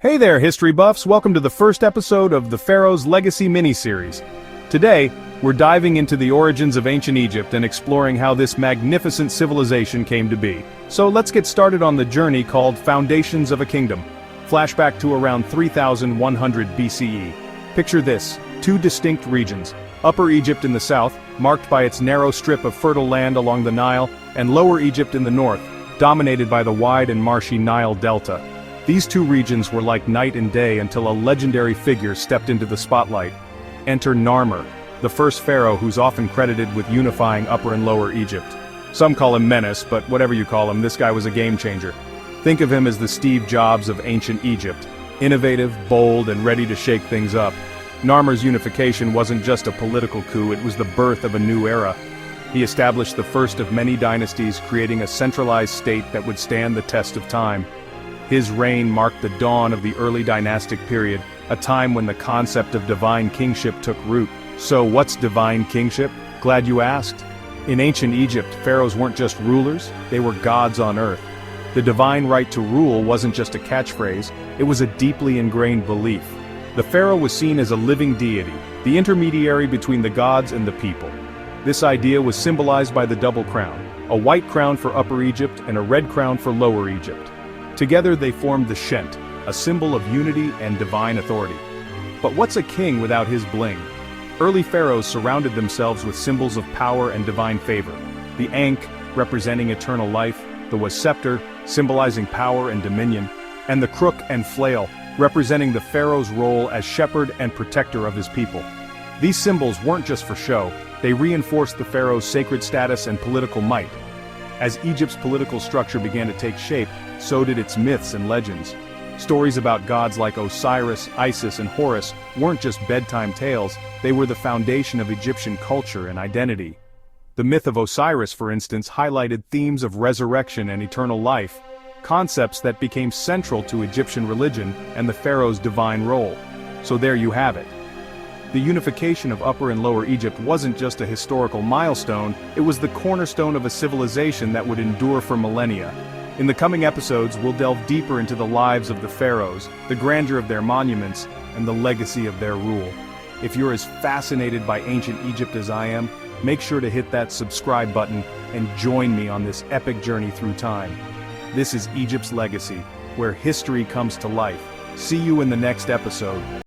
Hey there, history buffs! Welcome to the first episode of the Pharaohs Legacy mini-series. Today, we're diving into the origins of ancient Egypt and exploring how this magnificent civilization came to be. So let's get started on the journey called Foundations of a Kingdom. Flashback to around 3100 BCE. Picture this, two distinct regions. Upper Egypt in the south, marked by its narrow strip of fertile land along the Nile, and Lower Egypt in the north, dominated by the wide and marshy Nile Delta. These two regions were like night and day until a legendary figure stepped into the spotlight. Enter Narmer, the first pharaoh who's often credited with unifying Upper and Lower Egypt. Some call him Menace, but whatever you call him, this guy was a game changer. Think of him as the Steve Jobs of ancient Egypt. Innovative, bold, and ready to shake things up. Narmer's unification wasn't just a political coup, it was the birth of a new era. He established the first of many dynasties, creating a centralized state that would stand the test of time. His reign marked the dawn of the early dynastic period, a time when the concept of divine kingship took root. So what's divine kingship? Glad you asked. In ancient Egypt, pharaohs weren't just rulers, they were gods on earth. The divine right to rule wasn't just a catchphrase, it was a deeply ingrained belief. The pharaoh was seen as a living deity, the intermediary between the gods and the people. This idea was symbolized by the double crown, a white crown for Upper Egypt and a red crown for Lower Egypt. Together they formed the Shent, a symbol of unity and divine authority. But what's a king without his bling? Early pharaohs surrounded themselves with symbols of power and divine favor. The Ankh, representing eternal life, the scepter, symbolizing power and dominion, and the crook and flail, representing the pharaoh's role as shepherd and protector of his people. These symbols weren't just for show, they reinforced the pharaoh's sacred status and political might. As Egypt's political structure began to take shape, so did its myths and legends. Stories about gods like Osiris, Isis, and Horus weren't just bedtime tales, they were the foundation of Egyptian culture and identity. The myth of Osiris, for instance, highlighted themes of resurrection and eternal life, concepts that became central to Egyptian religion and the pharaoh's divine role. So there you have it. The unification of Upper and Lower Egypt wasn't just a historical milestone, it was the cornerstone of a civilization that would endure for millennia. In the coming episodes, we'll delve deeper into the lives of the pharaohs, the grandeur of their monuments, and the legacy of their rule. If you're as fascinated by ancient Egypt as I am, make sure to hit that subscribe button and join me on this epic journey through time. This is Egypt's legacy, where history comes to life. See you in the next episode.